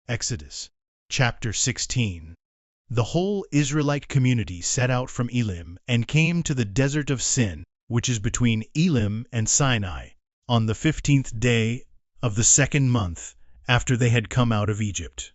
Exodus chapter 16. The whole Israelite community set out from Elim and came to the desert of Sin, which is between Elim and Sinai, on the 15th day of the second month after they had come out of Egypt.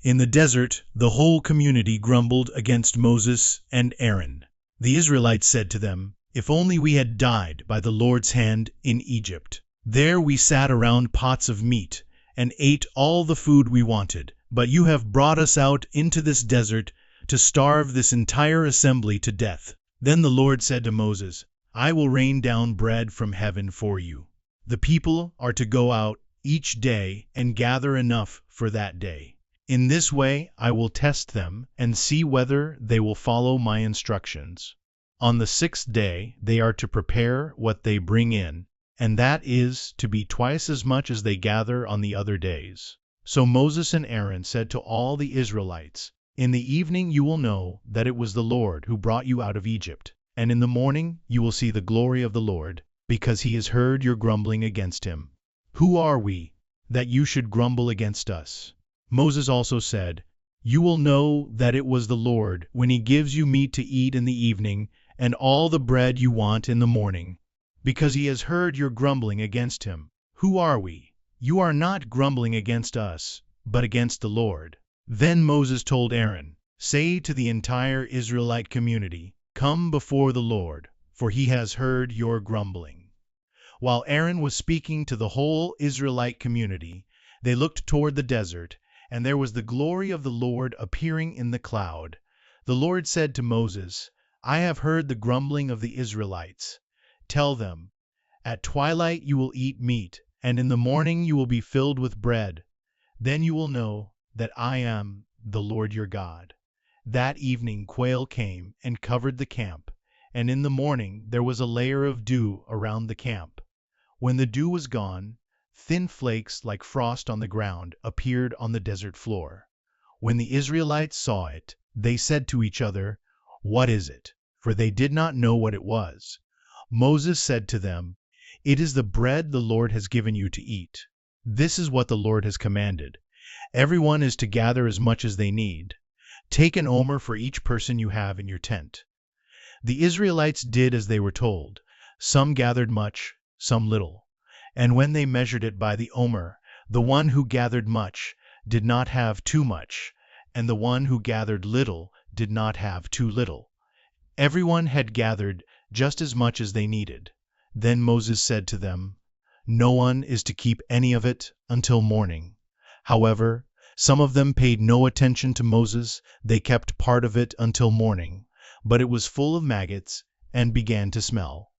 In the desert the whole community grumbled against Moses and Aaron. The Israelites said to them, "If only we had died by the Lord's hand in Egypt. There we sat around pots of meat and ate all the food we wanted, but you have brought us out into this desert to starve this entire assembly to death." Then the Lord said to Moses, "I will rain down bread from heaven for you. The people are to go out each day and gather enough for that day. In this way I will test them and see whether they will follow my instructions. On the 6th day they are to prepare what they bring in, and that is to be twice as much as they gather on the other days." So Moses and Aaron said to all the Israelites, "In the evening you will know that it was the Lord who brought you out of Egypt, and in the morning you will see the glory of the Lord, because he has heard your grumbling against him. Who are we, that you should grumble against us?" Moses also said, "You will know that it was the Lord when he gives you meat to eat in the evening and all the bread you want in the morning, because he has heard your grumbling against him. Who are we? You are not grumbling against us, but against the Lord." Then Moses told Aaron, "Say to the entire Israelite community, 'Come before the Lord, for he has heard your grumbling.'" While Aaron was speaking to the whole Israelite community, they looked toward the desert, and there was the glory of the Lord appearing in the cloud. The Lord said to Moses, "I have heard the grumbling of the Israelites. Tell them, at twilight you will eat meat, and in the morning you will be filled with bread. Then you will know that I am the Lord your God." That evening quail came and covered the camp, and in the morning there was a layer of dew around the camp. When the dew was gone, thin flakes like frost on the ground appeared on the desert floor. When the Israelites saw it, they said to each other, "What is it?" For they did not know what it was. Moses said to them, "It is the bread the Lord has given you to eat. This is what the Lord has commanded. Everyone is to gather as much as they need. Take an omer for each person you have in your tent." The Israelites did as they were told. Some gathered much, some little. And when they measured it by the omer, the one who gathered much did not have too much, and the one who gathered little did not have too little. Everyone had gathered just as much as they needed. Then Moses said to them, "No one is to keep any of it until morning." However, some of them paid no attention to Moses. They kept part of it until morning, but it was full of maggots and began to smell.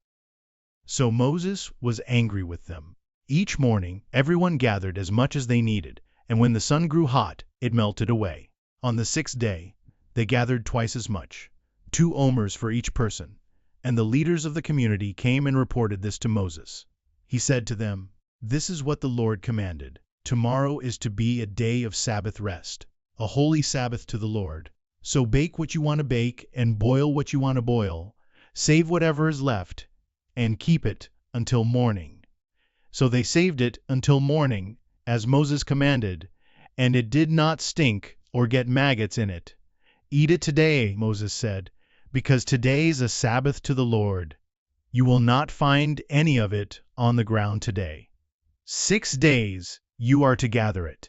So Moses was angry with them. Each morning everyone gathered as much as they needed, and when the sun grew hot, it melted away. On the 6th day, they gathered twice as much, 2 omers for each person, and the leaders of the community came and reported this to Moses. He said to them, "This is what the Lord commanded. Tomorrow is to be a day of Sabbath rest, a holy Sabbath to the Lord. So bake what you want to bake and boil what you want to boil. Save whatever is left and keep it until morning." So they saved it until morning, as Moses commanded, and it did not stink or get maggots in it. "Eat it today," Moses said, "because today is a Sabbath to the Lord. You will not find any of it on the ground today. 6 days you are to gather it,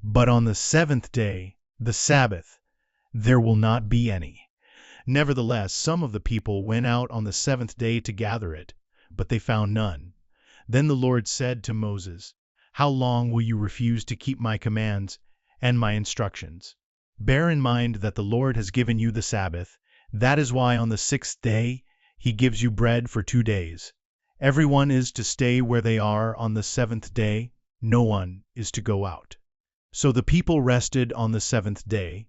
but on the 7th day, the Sabbath, there will not be any." Nevertheless, some of the people went out on the 7th day to gather it, but they found none. Then the Lord said to Moses, "How long will you refuse to keep my commands and my instructions? Bear in mind that the Lord has given you the Sabbath. That is why on the 6th day he gives you bread for 2 days. Everyone is to stay where they are on the 7th day. No one is to go out." So the people rested on the 7th day.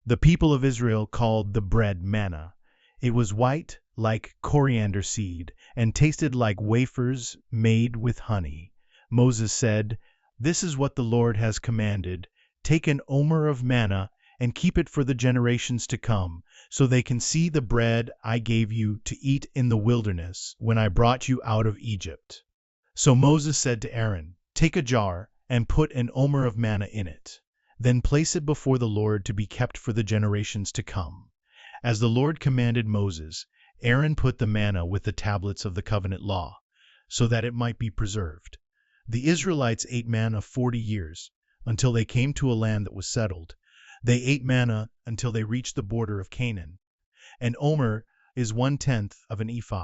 The people of Israel called the bread manna. It was white like coriander seed and tasted like wafers made with honey. Moses said, "This is what the Lord has commanded. Take an omer of manna and keep it for the generations to come, so they can see the bread I gave you to eat in the wilderness when I brought you out of Egypt." So Moses said to Aaron, "Take a jar and put an omer of manna in it. Then place it before the Lord to be kept for the generations to come. As the Lord commanded Moses, Aaron put the manna with the tablets of the covenant law, so that it might be preserved. The Israelites ate manna 40 years, until they came to a land that was settled. They ate manna until they reached the border of Canaan. An omer is 1/10 of an ephah.